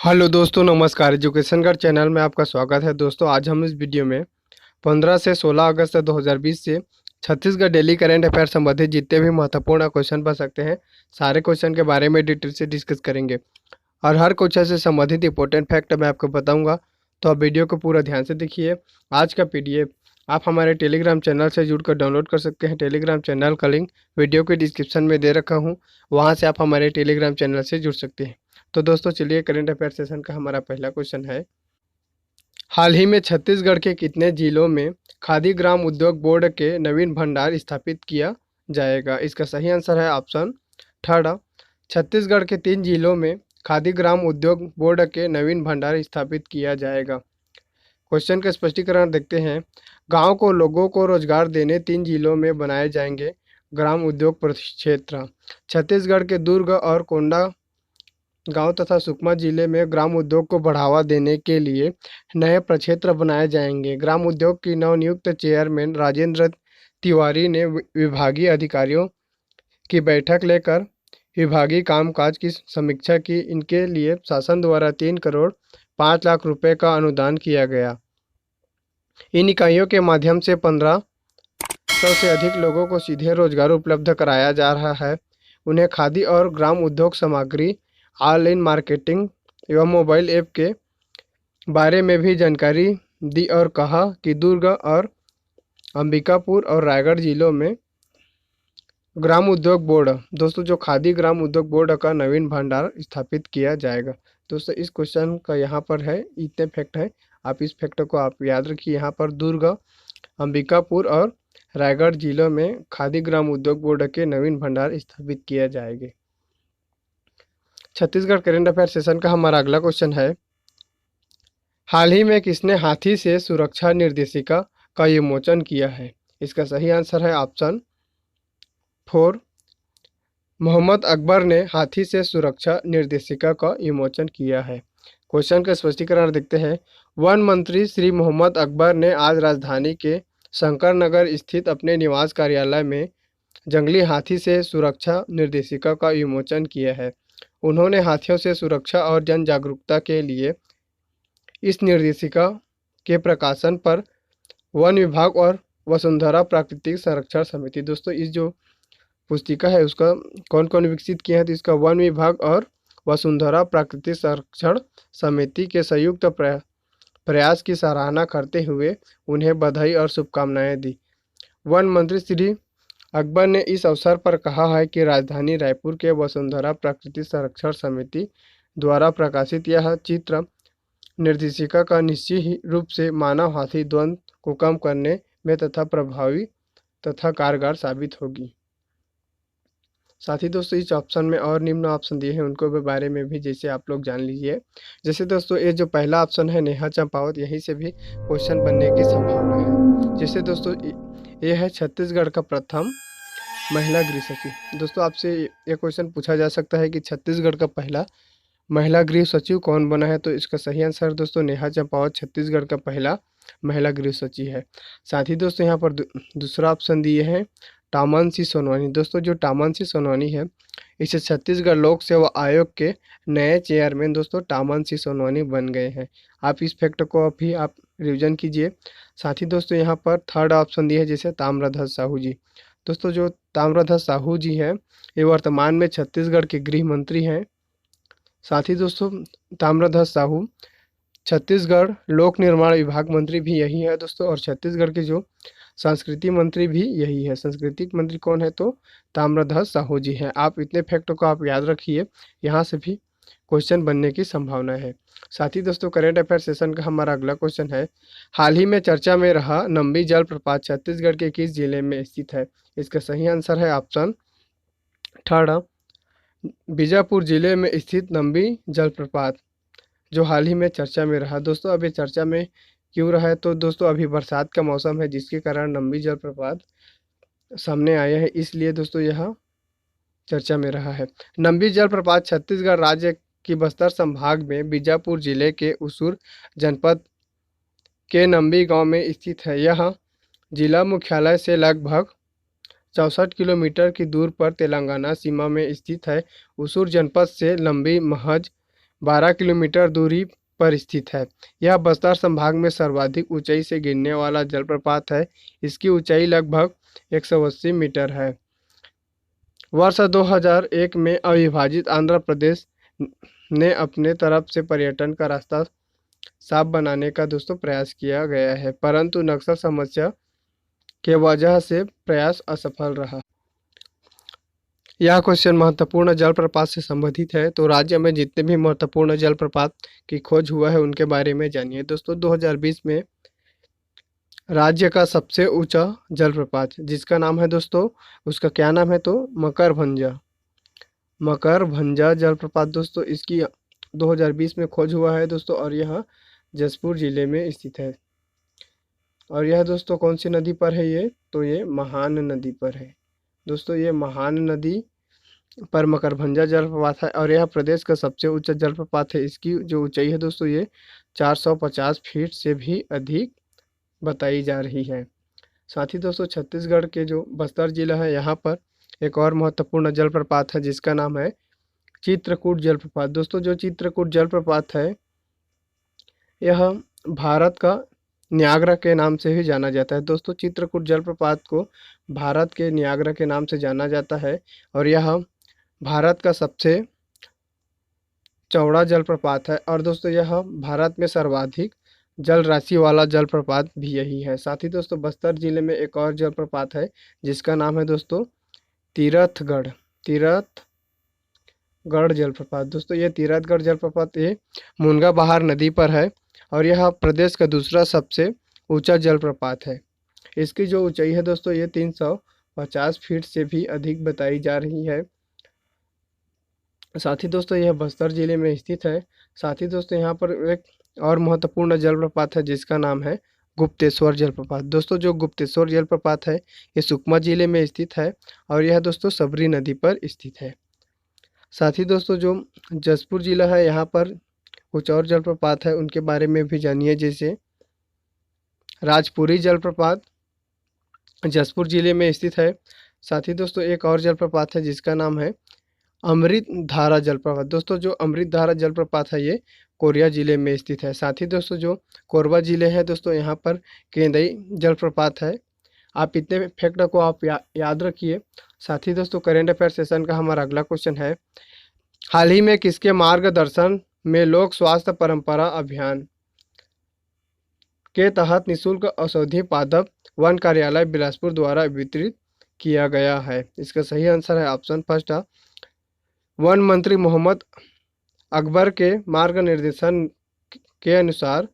Hello दोस्तों, नमस्कार। Education guide channel में आपका स्वागत है। दोस्तों, आज हम इस वीडियो में 15 से 16 अगस्त 2020 से छत्तीसगढ़ डेली करंट अफेयर संबंधित जितने भी महत्वपूर्ण क्वेश्चन बन सकते हैं, सारे क्वेश्चन के बारे में डिटेल से डिस्कस करेंगे और हर क्वेश्चन से संबंधित इंपॉर्टेंट फैक्ट मैं आपको बताऊंगा। तो आप वीडियो को पूरा ध्यान से देखिए। आज का पीडीएफ आप हमारे टेलीग्राम चैनल से जुड़कर डाउनलोड कर सकते हैं। टेलीग्राम चैनल का लिंक वीडियो के डिस्क्रिप्शन में दे रखा हूँ, वहाँ से आप हमारे टेलीग्राम चैनल से जुड़ सकते हैं। तो दोस्तों, चलिए करंट अफेयर सेशन का हमारा पहला क्वेश्चन है, हाल ही में छत्तीसगढ़ के कितने जिलों में खादी ग्राम उद्योग बोर्ड के नवीन भंडार स्थापित किया जाएगा? इसका सही आंसर है ऑप्शन थर्ड। छत्तीसगढ़ के 3 जिलों में खादी ग्राम उद्योग बोर्ड के नवीन भंडार स्थापित किया जाएगा। क्वेश्चन का स्पष्टीकरण देखते हैं। गांव को लोगों को रोजगार देने 3 जिलों में बनाए जाएंगे ग्राम उद्योग प्रक्षेत्र। छत्तीसगढ़ के दुर्ग और कोंडा गांव तथा सुकमा जिले में ग्राम उद्योग को बढ़ावा देने के लिए नए प्रक्षेत्र बनाए जाएंगे। ग्राम उद्योग की नवनियुक्त चेयरमैन राजेंद्र तिवारी ने विभागीय अधिकारियों की बैठक लेकर विभागीय कामकाज की समीक्षा की। इनके लिए शासन द्वारा 3 करोड़ 5 लाख रुपए का अनुदान किया गया। इन इकाइयों के माध्यम से 1500 से अधिक लोगों को सीधे रोजगार उपलब्ध कराया जा रहा है। उन्हें खादी और ग्राम उद्योग सामग्री, ऑनलाइन मार्केटिंग एवं मोबाइल ऐप के बारे में भी जानकारी दी और कहा कि दुर्ग और अंबिकापुर और रायगढ़ जिलों में ग्राम उद्योग बोर्ड, दोस्तों जो खादी ग्राम उद्योग बोर्ड का नवीन भंडार स्थापित किया जाएगा। दोस्तों, इस क्वेश्चन का यहाँ पर है, इतने फैक्ट है, आप इस फैक्ट को आप याद रखिए। यहाँ पर दुर्ग, अंबिकापुर और रायगढ़ जिलों में खादी ग्राम उद्योग बोर्ड के नवीन भंडार स्थापित किए जाएंगे। छत्तीसगढ़ करंट अफेयर सेशन का हमारा अगला क्वेश्चन है, हाल ही में किसने हाथी से सुरक्षा निर्देशिका का विमोचन किया है? इसका सही आंसर है ऑप्शन 4। मोहम्मद अकबर ने हाथी से सुरक्षा निर्देशिका का विमोचन किया है। क्वेश्चन का स्पष्टीकरण देखते हैं। वन मंत्री श्री मोहम्मद अकबर ने आज राजधानी के शंकर नगर स्थित अपने निवास कार्यालय में जंगली हाथी से सुरक्षा निर्देशिका का विमोचन किया है। उन्होंने हाथियों से सुरक्षा और जन जागरूकता के लिए इस निर्देशिका के प्रकाशन पर वन विभाग और वसुंधरा प्राकृतिक संरक्षण समिति, दोस्तों इस जो पुस्तिका है उसका कौन कौन विकसित किया है? तो इसका वन विभाग और वसुंधरा प्राकृतिक संरक्षण समिति के संयुक्त प्रयास की सराहना करते हुए उन्हें बधाई और शुभकामनाएं दी। वन मंत्री श्री अकबर ने इस अवसर पर कहा है कि राजधानी रायपुर के वसुंधरा प्राकृतिक संरक्षण समिति द्वारा प्रकाशित यह चित्र निर्देशिका का निश्चित रूप से मानव हाथी द्वंद्व को कम करने में तथा प्रभावी तथा कारगर साबित होगी। साथ ही दोस्तों, इस ऑप्शन में और निम्न ऑप्शन दिए हैं, उनको के बारे में भी जैसे आप लोग जान लीजिए। जैसे दोस्तों, ये जो पहला ऑप्शन है नेहा चंपावत, यहीं से भी क्वेश्चन बनने की संभावना है। जैसे दोस्तों, ये है छत्तीसगढ़ का प्रथम महिला गृह सचिव। दोस्तों, आपसे ये क्वेश्चन पूछा जा सकता है कि छत्तीसगढ़ का पहला महिला गृह सचिव कौन बना है? तो इसका सही आंसर दोस्तों नेहा चंपावत छत्तीसगढ़ का पहला महिला गृह सचिव है। साथ ही दोस्तों, यहाँ पर दूसरा ऑप्शन दिए हैं टामन सिंह सोनवानी। दोस्तों, जो टामन सिंह सोनवानी है, इसे छत्तीसगढ़ लोक सेवा आयोग के नए चेयरमैन दोस्तों टामन सिंह सोनवानी बन गए हैं। आप इस फैक्ट को अभी आप रिविजन कीजिए। साथ ही दोस्तों, यहाँ पर थर्ड ऑप्शन दिए है जैसे ताम्रध्वज साहू जी। दोस्तों, जो ताम्रध्वज साहू जी हैं, ये वर्तमान में छत्तीसगढ़ के गृह मंत्री हैं। साथ ही दोस्तों, ताम्रध्वज साहू छत्तीसगढ़ लोक निर्माण विभाग मंत्री भी यही है दोस्तों, और छत्तीसगढ़ के जो संस्कृति मंत्री भी यही है। सांस्कृतिक मंत्री कौन है? तो ताम्रध्वज साहू जी हैं। आप इतने फैक्ट को आप याद रखिए, यहाँ से भी क्वेश्चन बनने की संभावना है। साथ ही दोस्तों, करंट अफेयर सेशन का हमारा अगला क्वेश्चन है, हाल ही में चर्चा में रहा नंबी जलप्रपात छत्तीसगढ़ के किस जिले में स्थित है? इसका सही आंसर है ऑप्शन थर्ड। बीजापुर जिले में स्थित नंबी जलप्रपात जो हाल ही में चर्चा में रहा। दोस्तों, अब ये चर्चा में क्यों रहा है? तो दोस्तों, अभी बरसात का मौसम है जिसके कारण नंबी जलप्रपात सामने आया है, इसलिए दोस्तों यह चर्चा में रहा है। नंबी जलप्रपात छत्तीसगढ़ राज्य की बस्तर संभाग में बीजापुर जिले के उसूर जनपद के नंबी गांव में स्थित है। यह जिला मुख्यालय से लगभग 64 किलोमीटर की दूर पर तेलंगाना सीमा में स्थित है। उसूर जनपद से लंबी महज 12 किलोमीटर दूरी पर स्थित है। यह बस्तर संभाग में सर्वाधिक ऊंचाई से गिरने वाला जलप्रपात है। इसकी ऊंचाई लगभग 180 मीटर है। वर्ष 2001 में अविभाजित आंध्र प्रदेश ने अपने तरफ से पर्यटन का रास्ता साफ बनाने का दोस्तों प्रयास किया गया है, परंतु नक्सल समस्या के वजह से प्रयास असफल रहा। यह क्वेश्चन महत्वपूर्ण जलप्रपात से संबंधित है, तो राज्य में जितने भी महत्वपूर्ण जलप्रपात की खोज हुआ है उनके बारे में जानिए। दोस्तों 2020 में राज्य का सबसे ऊंचा जलप्रपात जिसका नाम है दोस्तों, उसका क्या नाम है तो मकरभंजा जलप्रपात दोस्तों, इसकी 2020 में खोज हुआ है दोस्तों, और यह जसपुर जिले में स्थित है। और यह दोस्तों कौन सी नदी पर है ये, तो ये महान नदी पर है दोस्तों। ये महान नदी पर मकरभंजा जलप्रपात है और यह प्रदेश का सबसे ऊंचा जलप्रपात है। इसकी जो ऊंचाई है दोस्तों ये 450 फीट से भी अधिक बताई जा रही है। साथ ही दोस्तों छत्तीसगढ़ के जो बस्तर जिला है यहाँ पर एक और महत्वपूर्ण जलप्रपात है जिसका नाम है चित्रकूट जलप्रपात। दोस्तों जो चित्रकूट जलप्रपात है यह भारत का न्यागरा के नाम से ही जाना जाता है। दोस्तों चित्रकूट जलप्रपात को भारत के न्यागरा के नाम से जाना जाता है और यह भारत का सबसे चौड़ा जलप्रपात है और दोस्तों यह भारत में सर्वाधिक जल राशि वाला जलप्रपात भी यही है। साथ ही दोस्तों बस्तर जिले में एक और जलप्रपात है जिसका नाम है दोस्तों तीरथगढ़ जलप्रपात। दोस्तों ये तीरथगढ़ जलप्रपात ये मुनगा बहार नदी पर है और यह प्रदेश का दूसरा सबसे ऊंचा जलप्रपात है। इसकी जो ऊंचाई है दोस्तों ये 350 फीट से भी अधिक बताई जा रही है। साथ ही दोस्तों यह बस्तर जिले में स्थित है। साथ ही दोस्तों यहाँ पर एक और महत्वपूर्ण जलप्रपात है जिसका नाम है गुप्तेश्वर जलप्रपात। दोस्तों जो गुप्तेश्वर जलप्रपात है ये सुकमा जिले में स्थित है और यह दोस्तों सबरी नदी पर स्थित है। साथ ही दोस्तों जो जसपुर जिला है यहाँ पर कुछ और जलप्रपात है उनके बारे में भी जानिए, जैसे राजपुरी जलप्रपात जसपुर जिले में स्थित है। साथ ही दोस्तों एक और जलप्रपात है जिसका नाम है अमृत धारा जलप्रपात। दोस्तों जो अमृत धारा जलप्रपात है ये कोरिया जिले में स्थित है। साथ ही दोस्तों जो कोरबा जिले है दोस्तों यहाँ पर केंदई जलप्रपात है। आप इतने फैक्ट को आप याद रखिए। साथ ही दोस्तों करेंट अफेयर सेशन का हमारा अगला क्वेश्चन है, हाल ही में किसके मार्गदर्शन में लोक स्वास्थ्य परंपरा अभियान के तहत निःशुल्क औषधि पादप वन कार्यालय बिलासपुर द्वारा वितरित किया गया है? इसका सही आंसर है ऑप्शन फर्स्ट है वन मंत्री मोहम्मद अकबर के मार्गनिर्देशन के अनुसार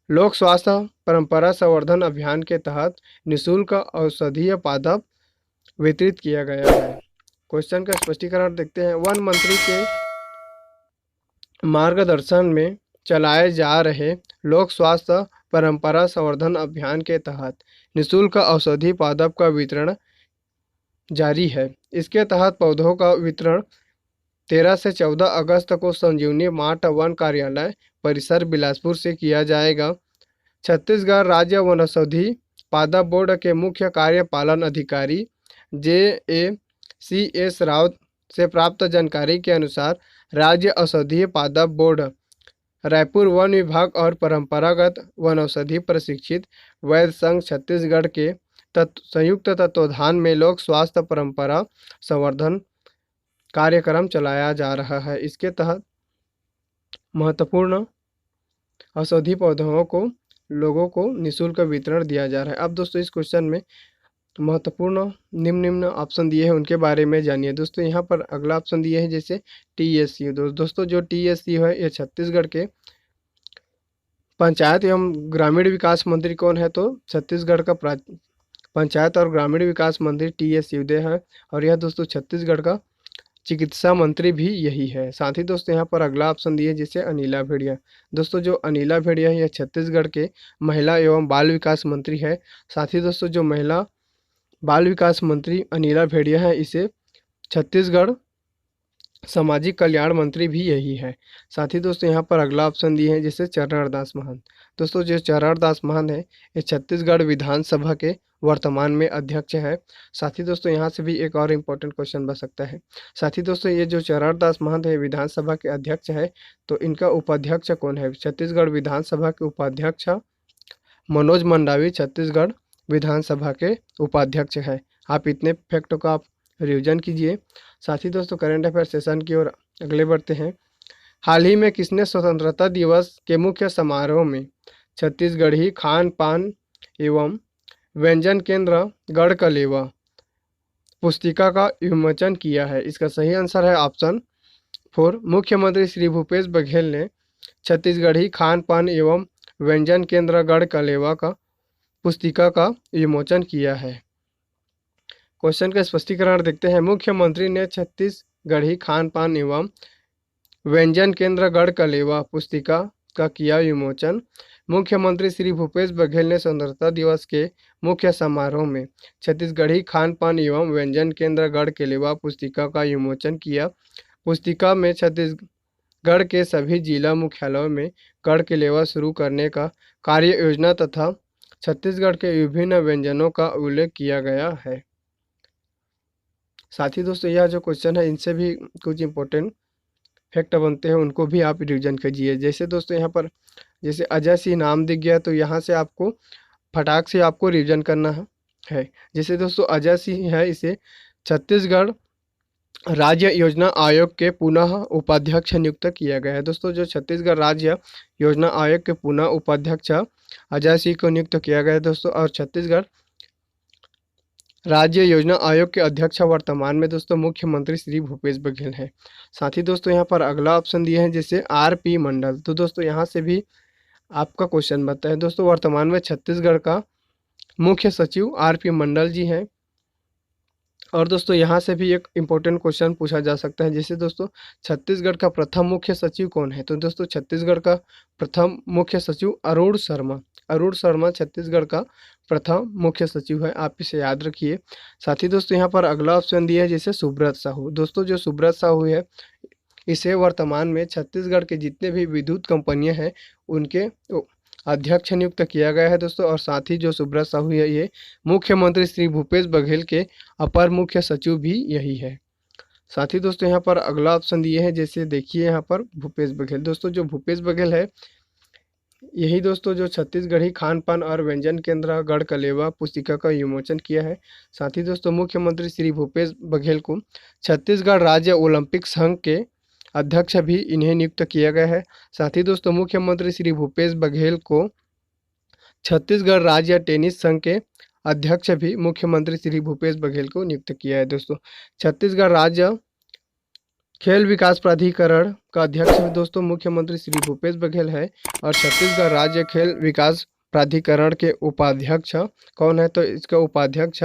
लोक स्वास्थ्य परंपरा संवर्धन अभियान के तहत निःशुल्क औषधीय पादप वितरित किया गया है। क्वेश्चन का स्पष्टीकरण देखते हैं। वन मंत्री के मार्गदर्शन में चलाए जा रहे लोक स्वास्थ्य परंपरा संवर्धन अभियान के तहत निःशुल्क औषधि पादप का वितरण जारी है। इसके तहत पौधों का वितरण 13 से 14 अगस्त को संजीवनी मार्ट वन कार्यालय परिसर बिलासपुर से किया जाएगा। छत्तीसगढ़ राज्य वनौषधि पादप बोर्ड के मुख्य कार्यपालन अधिकारी JACS राव से प्राप्त जानकारी के अनुसार राज्य औषधीय पादप बोर्ड रायपुर वन विभाग और परंपरागत वनौषधि प्रशिक्षित वैद्य संघ छत्तीसगढ़ के संयुक्त तत्वाधान में लोक स्वास्थ्य परंपरा संवर्धन कार्यक्रम चलाया जा रहा है। इसके तहत महत्वपूर्ण औषधि पौधों को लोगों को निःशुल्क वितरण दिया जा रहा है। अब दोस्तों इस क्वेश्चन में महत्वपूर्ण निम्न ऑप्शन दिए हैं उनके बारे में जानिए। दोस्तों यहाँ पर अगला ऑप्शन दिए है जैसे TSU। दोस्तों जो TSU है ये छत्तीसगढ़ के पंचायत एवं ग्रामीण विकास मंत्री कौन है, तो छत्तीसगढ़ का पंचायत और ग्रामीण विकास मंत्री TS सिंहदेव है और यह दोस्तों छत्तीसगढ़ का चिकित्सा मंत्री भी यही है। साथ ही दोस्तों यहाँ पर अगला ऑप्शन दिए जैसे अनिला भेड़िया। दोस्तों जो अनिला भेड़िया है यह छत्तीसगढ़ के महिला एवं बाल विकास मंत्री है। साथ ही दोस्तों जो महिला बाल विकास मंत्री अनिला भेड़िया है इसे छत्तीसगढ़ सामाजिक कल्याण मंत्री भी यही है। साथ ही दोस्तों यहाँ पर अगला ऑप्शन दिए हैं जैसे चरणदास महंत। दोस्तों जो चरणदास महंत है ये छत्तीसगढ़ विधानसभा के वर्तमान में अध्यक्ष है। साथ ही दोस्तों यहाँ से भी एक और इम्पोर्टेंट क्वेश्चन बन सकता है। साथ ही दोस्तों ये जो चरणदास महंत है विधानसभा के अध्यक्ष है, तो इनका उपाध्यक्ष कौन है? छत्तीसगढ़ विधानसभा के उपाध्यक्ष मनोज मंडावी छत्तीसगढ़ विधानसभा के उपाध्यक्ष है। आप इतने फैक्टों का आप रिवीजन कीजिए। साथ ही दोस्तों करंट अफेयर सेशन की ओर अगले बढ़ते हैं। हाल ही में किसने स्वतंत्रता दिवस के मुख्य समारोह में छत्तीसगढ़ी खान पान एवं व्यंजन केंद्र गढ़कलेवा पुस्तिका का विमोचन किया है? इसका सही आंसर है ऑप्शन 4। मुख्यमंत्री श्री भूपेश बघेल ने छत्तीसगढ़ी खान पान एवं व्यंजन केंद्र गढ़कलेवा का पुस्तिका का विमोचन किया है। क्वेश्चन का स्पष्टीकरण देखते हैं। मुख्यमंत्री ने छत्तीसगढ़ी खान पान एवं व्यंजन केंद्र गढ़कलेवा पुस्तिका का किया विमोचन। मुख्यमंत्री श्री भूपेश बघेल ने स्वतंत्रता दिवस के मुख्य समारोह में छत्तीसगढ़ी खान पान एवं व्यंजन केंद्र गढ़कलेवा पुस्तिका का विमोचन किया। पुस्तिका में छत्तीसगढ़ के सभी जिला मुख्यालयों में गढ़कलेवा शुरू करने का कार्य योजना तथा छत्तीसगढ़ के विभिन्न व्यंजनों का उल्लेख किया गया है। साथ ही दोस्तों यह जो क्वेश्चन है इनसे भी कुछ इंपॉर्टेंट फैक्ट बनते हैं, उनको भी आप रिवीजन कीजिए। जैसे दोस्तों यहाँ पर जैसे अजय सिंह नाम दिख गया, तो यहाँ से आपको फटाक से आपको रिवीजन करना है। जैसे दोस्तों अजय सिंह है, इसे छत्तीसगढ़ राज्य योजना आयोग के पुनः उपाध्यक्ष नियुक्त किया गया है। दोस्तों जो छत्तीसगढ़ राज्य योजना आयोग के पुनः उपाध्यक्ष अजय सिंह को नियुक्त किया गया है दोस्तों। और छत्तीसगढ़ राज्य योजना आयोग के अध्यक्ष वर्तमान में दोस्तों मुख्यमंत्री श्री भूपेश बघेल हैं। साथ ही दोस्तों यहाँ पर अगला ऑप्शन दिए हैं जैसे आर.पी. मंडल। तो दोस्तों यहाँ से भी आपका क्वेश्चन बनता है। दोस्तों वर्तमान में छत्तीसगढ़ का मुख्य सचिव आर.पी. मंडल जी हैं। और दोस्तों यहाँ से भी एक इम्पोर्टेंट क्वेश्चन पूछा जा सकता है। जैसे दोस्तों छत्तीसगढ़ का प्रथम मुख्य सचिव कौन है? तो दोस्तों छत्तीसगढ़ का प्रथम मुख्य सचिव अरुण शर्मा। अरुण शर्मा छत्तीसगढ़ का प्रथम मुख्य सचिव है, आप इसे याद रखिए। साथ ही दोस्तों यहाँ पर अगला ऑप्शन दिया है जैसे सुब्रत साहू। दोस्तों जो सुब्रत साहू है, इसे वर्तमान में छत्तीसगढ़ के जितने भी विद्युत कंपनियां हैं उनके अध्यक्ष नियुक्त किया गया है दोस्तों। और साथ ही जो सुब्रत साहू है, ये मुख्यमंत्री श्री भूपेश बघेल के अपर मुख्य सचिव भी यही है। साथ ही दोस्तों यहाँ पर अगला ऑप्शन दिए हैं जैसे देखिए यहाँ पर भूपेश बघेल। दोस्तों जो भूपेश बघेल है, यही दोस्तों जो छत्तीसगढ़ी खान पान और व्यंजन केंद्र गढ़कलेवा पुस्तिका का विमोचन किया है। साथ ही दोस्तों मुख्यमंत्री श्री भूपेश बघेल को छत्तीसगढ़ राज्य ओलंपिक संघ के अध्यक्ष भी इन्हें नियुक्त किया गया है। साथ ही दोस्तों मुख्यमंत्री श्री भूपेश बघेल को छत्तीसगढ़ राज्य टेनिस संघ के अध्यक्ष भी मुख्यमंत्री श्री भूपेश बघेल को नियुक्त किया है दोस्तों। छत्तीसगढ़ राज्य खेल विकास प्राधिकरण का अध्यक्ष भी दोस्तों मुख्यमंत्री श्री भूपेश बघेल है। और छत्तीसगढ़ राज्य खेल विकास प्राधिकरण के उपाध्यक्ष कौन है? तो इसका उपाध्यक्ष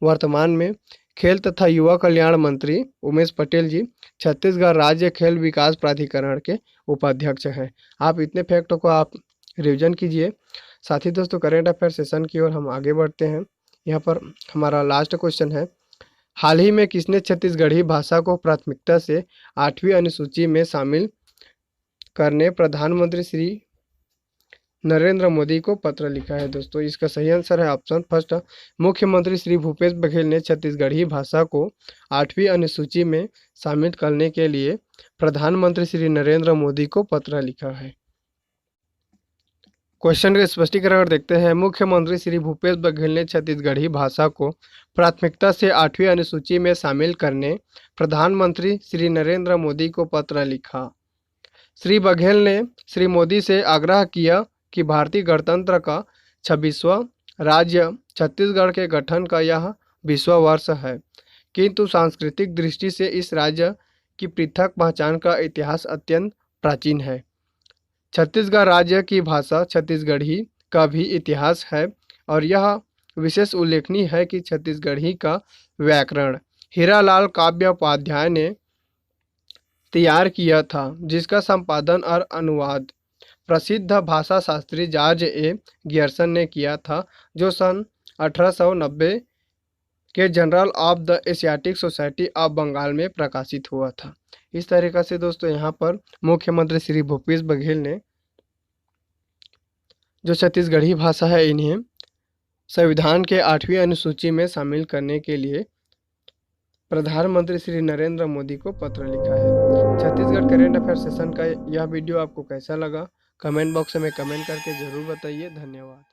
वर्तमान में खेल तथा युवा कल्याण मंत्री उमेश पटेल जी छत्तीसगढ़ राज्य खेल विकास प्राधिकरण के उपाध्यक्ष हैं। आप इतने फैक्टों को आप रिवीजन कीजिए। साथ ही दोस्तों करेंट अफेयर सेशन की ओर हम आगे बढ़ते हैं। यहाँ पर हमारा लास्ट क्वेश्चन है, हाल ही में किसने छत्तीसगढ़ी भाषा को प्राथमिकता से 8वीं अनुसूची में शामिल करने प्रधानमंत्री श्री नरेंद्र मोदी को पत्र लिखा है? दोस्तों इसका सही आंसर है ऑप्शन फर्स्ट। मुख्यमंत्री श्री भूपेश बघेल ने छत्तीसगढ़ी भाषा को 8वीं अनुसूची में शामिल करने के लिए प्रधानमंत्री श्री नरेंद्र मोदी को पत्र लिखा है। क्वेश्चन का स्पष्टीकरण देखते हैं। मुख्यमंत्री श्री भूपेश बघेल ने छत्तीसगढ़ी भाषा को प्राथमिकता से 8वीं अनुसूची में शामिल करने प्रधानमंत्री श्री नरेंद्र मोदी को पत्र लिखा। श्री बघेल ने श्री मोदी से आग्रह किया कि भारतीय गणतंत्र का 26वां राज्य छत्तीसगढ़ के गठन का यह 20वां वर्ष है, किंतु सांस्कृतिक दृष्टि से इस राज्य की पृथक पहचान का इतिहास अत्यंत प्राचीन है। छत्तीसगढ़ राज्य की भाषा छत्तीसगढ़ी का भी इतिहास है और यह विशेष उल्लेखनीय है कि छत्तीसगढ़ी का व्याकरण हीरालाल काव्योपाध्याय ने तैयार किया था, जिसका संपादन और अनुवाद प्रसिद्ध भाषा शास्त्री जॉर्ज ए. गियर्सन ने किया था, जो सन 1890 के journal of the Asiatic society of Bengal में प्रकाशित हुआ था। इस तरीक़ा से दोस्तों यहाँ पर मुख्यमंत्री श्री भूपेश बघेल ने जो छत्तीसगढ़ी भाषा है इन्हें संविधान के 8वीं अनुसूची में शामिल करने के लिए प्रधानमंत्री श्री नरेंद्र मोदी को पत्र लिखा है। छत्तीसगढ़ करेंट अफेयर सेशन का यह वीडियो आपको कैसा लगा, कमेंट बॉक्स में कमेंट करके ज़रूर बताइए। धन्यवाद।